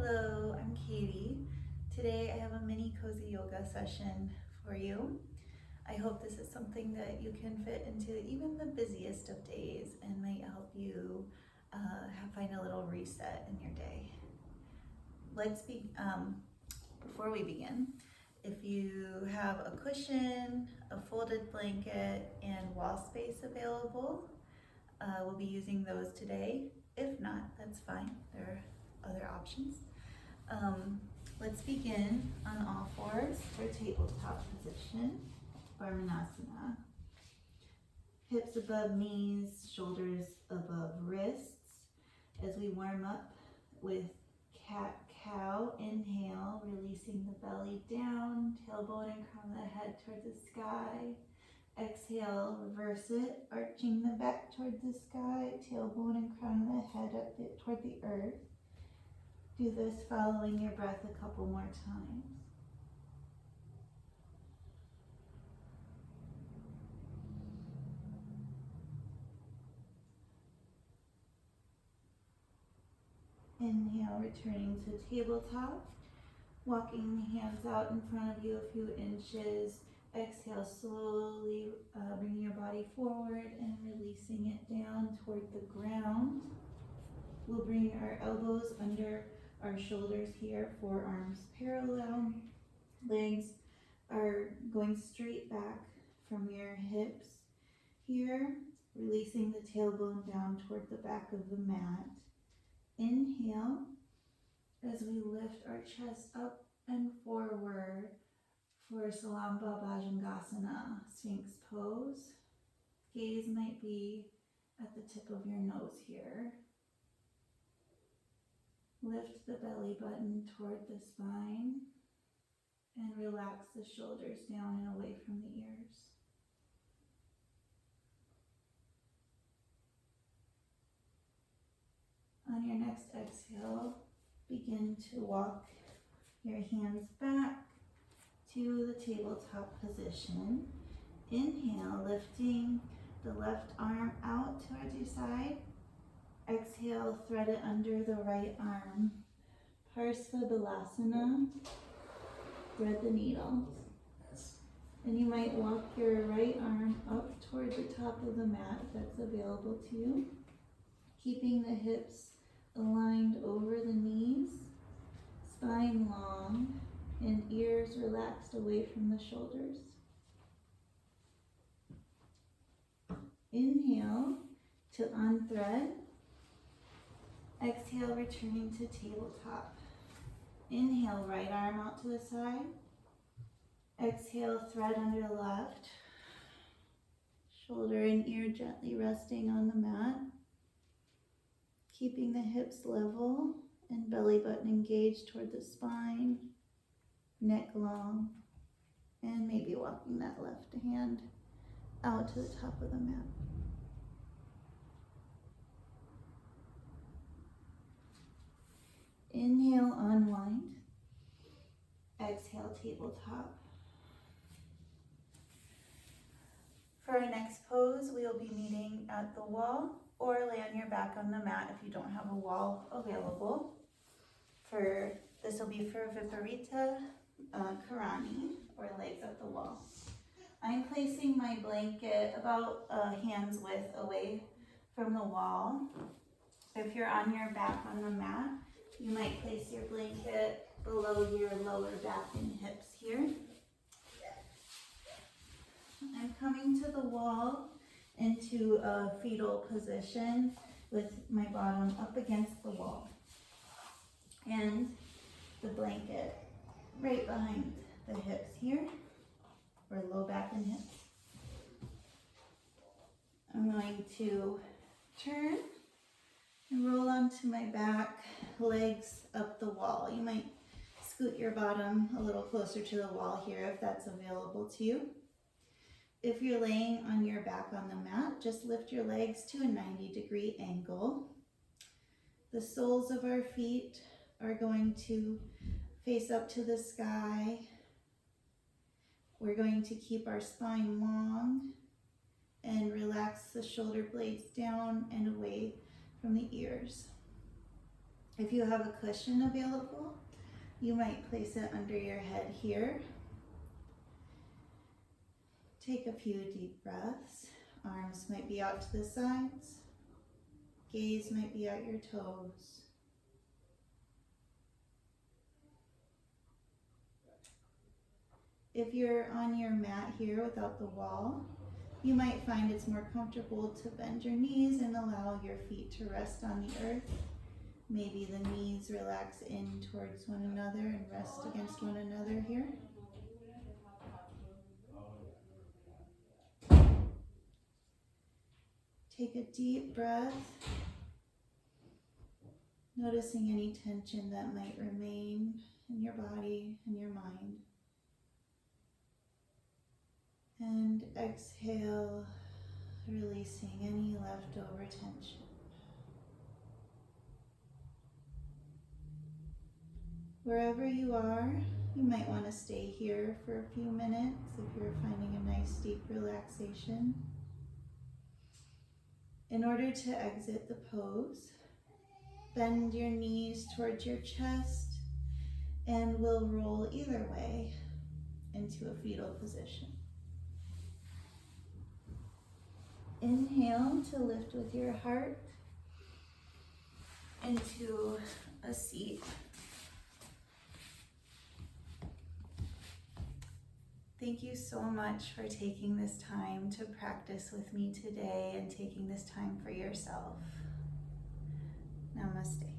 Hello, I'm Katie. Today I have a mini cozy yoga session for you. I hope this is something that you can fit into even the busiest of days and might help you find a little reset in your day. Before we begin, if you have a cushion, a folded blanket, and wall space available, we'll be using those today. If not, that's fine. There are other options. Let's begin on all fours for tabletop position, Varmanasana. Hips above knees, shoulders above wrists. As we warm up with cat-cow, inhale, releasing the belly down, tailbone and crown of the head toward the sky. Exhale, reverse it, arching the back toward the sky, tailbone and crown of the head up toward the earth. Do this following your breath a couple more times. Inhale, returning to tabletop. Walking the hands out in front of you a few inches. Exhale, slowly bringing your body forward and releasing it down toward the ground. We'll bring our elbows under our shoulders here, forearms parallel. Legs are going straight back from your hips here, releasing the tailbone down toward the back of the mat. Inhale as we lift our chest up and forward for Salamba Bhajangasana, Sphinx pose. Gaze might be at the tip of your nose here. Lift the belly button toward the spine and relax the shoulders down and away from the ears. On your next exhale, begin to walk your hands back to the tabletop position. Inhale, lifting the left arm out towards your side. Exhale, thread it under the right arm. Parsva Balasana, thread the needle. And you might walk your right arm up toward the top of the mat if that's available to you. Keeping the hips aligned over the knees, spine long, and ears relaxed away from the shoulders. Inhale to unthread. Exhale, returning to tabletop. Inhale, right arm out to the side. Exhale, thread under left. Shoulder and ear gently resting on the mat. Keeping the hips level and belly button engaged toward the spine, neck long, and maybe walking that left hand out to the top of the mat. Inhale, unwind. Exhale, tabletop. For our next pose, we will be meeting at the wall or lay on your back on the mat if you don't have a wall available. This will be for Viparita Karani, or legs at the wall. I'm placing my blanket about hand's width away from the wall. If you're on your back on the mat, you might place your blanket below your lower back and hips here. I'm coming to the wall into a fetal position with my bottom up against the wall and the blanket right behind the hips here, or low back and hips. I'm going to turn and roll onto my back, legs up the wall. You might scoot your bottom a little closer to the wall here if that's available to you. If you're laying on your back on the mat, just lift your legs to a 90-degree angle. The soles of our feet are going to face up to the sky. We're going to keep our spine long and relax the shoulder blades down and away from the ears. If you have a cushion available, you might place it under your head here. Take a few deep breaths. Arms might be out to the sides. Gaze might be at your toes. If you're on your mat here without the wall, you might find it's more comfortable to bend your knees and allow your feet to rest on the earth. Maybe the knees relax in towards one another and rest against one another here. Take a deep breath, noticing any tension that might remain in your body and your mind. And exhale, releasing any leftover tension. Wherever you are, you might want to stay here for a few minutes if you're finding a nice deep relaxation. In order to exit the pose, bend your knees towards your chest and we'll roll either way into a fetal position. Inhale to lift with your heart into a seat. Thank you so much for taking this time to practice with me today and taking this time for yourself. Namaste.